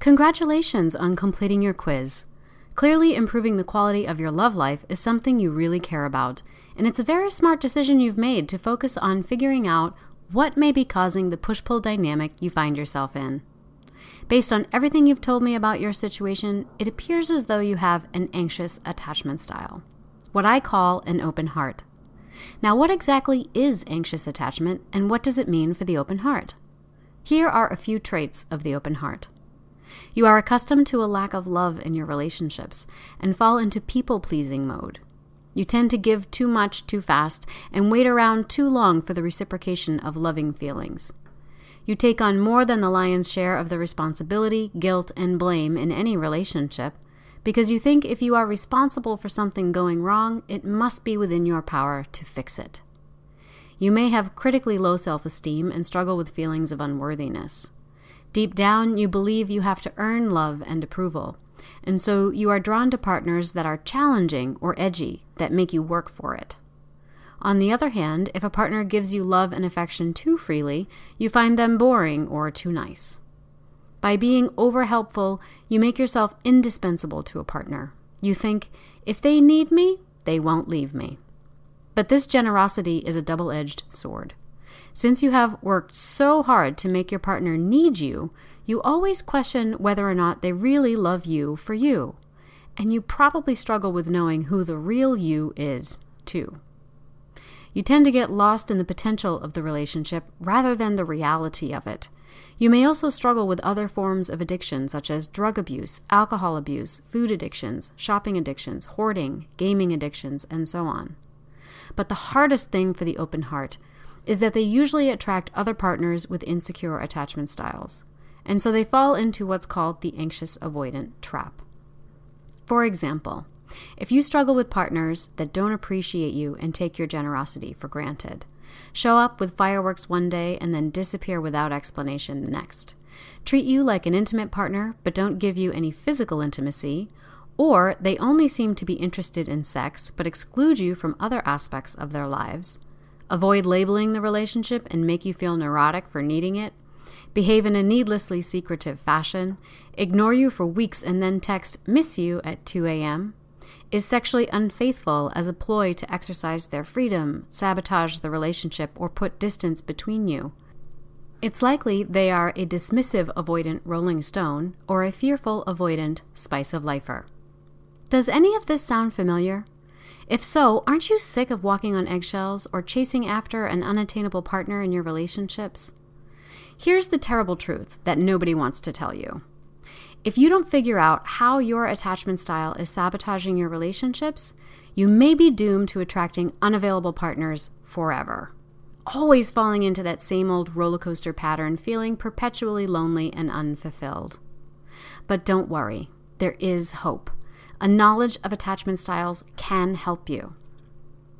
Congratulations on completing your quiz. Clearly, improving the quality of your love life is something you really care about, and it's a very smart decision you've made to focus on figuring out what may be causing the push-pull dynamic you find yourself in. Based on everything you've told me about your situation, it appears as though you have an anxious attachment style, what I call an open heart. Now, what exactly is anxious attachment, and what does it mean for the open heart? Here are a few traits of the open heart. You are accustomed to a lack of love in your relationships and fall into people-pleasing mode. You tend to give too much too fast and wait around too long for the reciprocation of loving feelings. You take on more than the lion's share of the responsibility, guilt, and blame in any relationship because you think if you are responsible for something going wrong, it must be within your power to fix it. You may have critically low self-esteem and struggle with feelings of unworthiness. Deep down, you believe you have to earn love and approval, and so you are drawn to partners that are challenging or edgy, that make you work for it. On the other hand, if a partner gives you love and affection too freely, you find them boring or too nice. By being over-helpful, you make yourself indispensable to a partner. You think, if they need me, they won't leave me. But this generosity is a double-edged sword. Since you have worked so hard to make your partner need you, you always question whether or not they really love you for you. And you probably struggle with knowing who the real you is, too. You tend to get lost in the potential of the relationship rather than the reality of it. You may also struggle with other forms of addiction, such as drug abuse, alcohol abuse, food addictions, shopping addictions, hoarding, gaming addictions, and so on. But the hardest thing for the open heart is that they usually attract other partners with insecure attachment styles, and so they fall into what's called the anxious avoidant trap. For example, if you struggle with partners that don't appreciate you and take your generosity for granted, show up with fireworks one day and then disappear without explanation the next, treat you like an intimate partner but don't give you any physical intimacy, or they only seem to be interested in sex but exclude you from other aspects of their lives, avoid labeling the relationship and make you feel neurotic for needing it, behave in a needlessly secretive fashion, ignore you for weeks and then text "miss you" at 2 a.m., is sexually unfaithful as a ploy to exercise their freedom, sabotage the relationship, or put distance between you. It's likely they are a dismissive avoidant Rolling Stone or a fearful avoidant Spice of Lifer. Does any of this sound familiar? If so, aren't you sick of walking on eggshells or chasing after an unattainable partner in your relationships? Here's the terrible truth that nobody wants to tell you. If you don't figure out how your attachment style is sabotaging your relationships, you may be doomed to attracting unavailable partners forever. Always falling into that same old roller coaster pattern, feeling perpetually lonely and unfulfilled. But don't worry, there is hope. A knowledge of attachment styles can help you.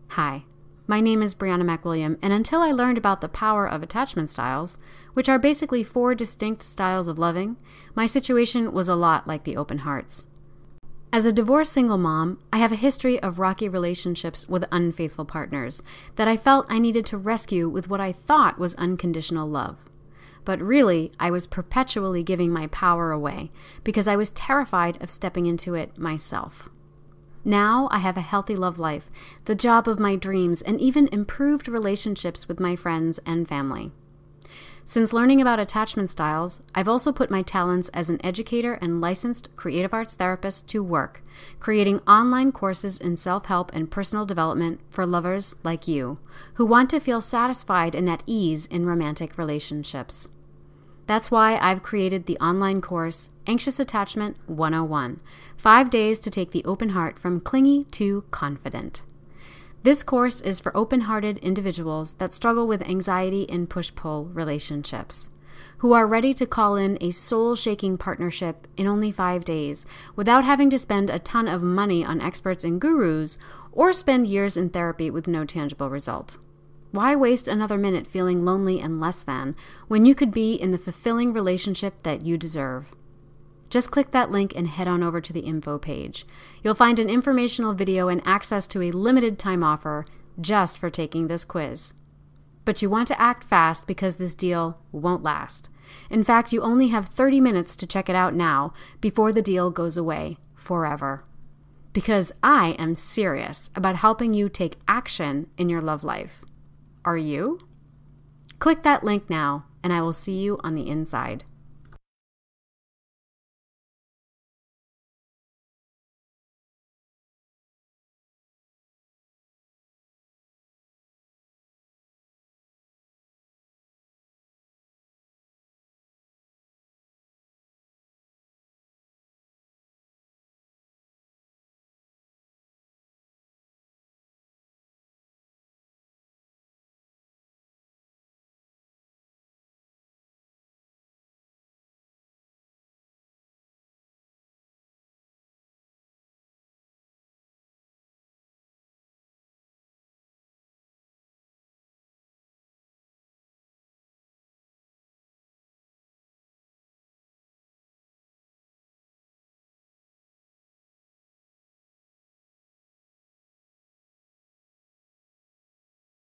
Hi, my name is Brianna McWilliam, and until I learned about the power of attachment styles, which are basically 4 distinct styles of loving, my situation was a lot like the open hearts. As a divorced single mom, I have a history of rocky relationships with unfaithful partners that I felt I needed to rescue with what I thought was unconditional love. But really, I was perpetually giving my power away because I was terrified of stepping into it myself. Now I have a healthy love life, the job of my dreams, and even improved relationships with my friends and family. Since learning about attachment styles, I've also put my talents as an educator and licensed creative arts therapist to work, creating online courses in self-help and personal development for lovers like you, who want to feel satisfied and at ease in romantic relationships. That's why I've created the online course, Anxious Attachment 101, 5 days to take the open heart from clingy to confident. This course is for open-hearted individuals that struggle with anxiety in push-pull relationships, who are ready to call in a soul-shaking partnership in only 5 days without having to spend a ton of money on experts and gurus or spend years in therapy with no tangible result. Why waste another minute feeling lonely and less than when you could be in the fulfilling relationship that you deserve? Just click that link and head on over to the info page. You'll find an informational video and access to a limited time offer just for taking this quiz. But you want to act fast because this deal won't last. In fact, you only have 30 minutes to check it out now before the deal goes away forever. Because I am serious about helping you take action in your love life. Are you? Click that link now, and I will see you on the inside.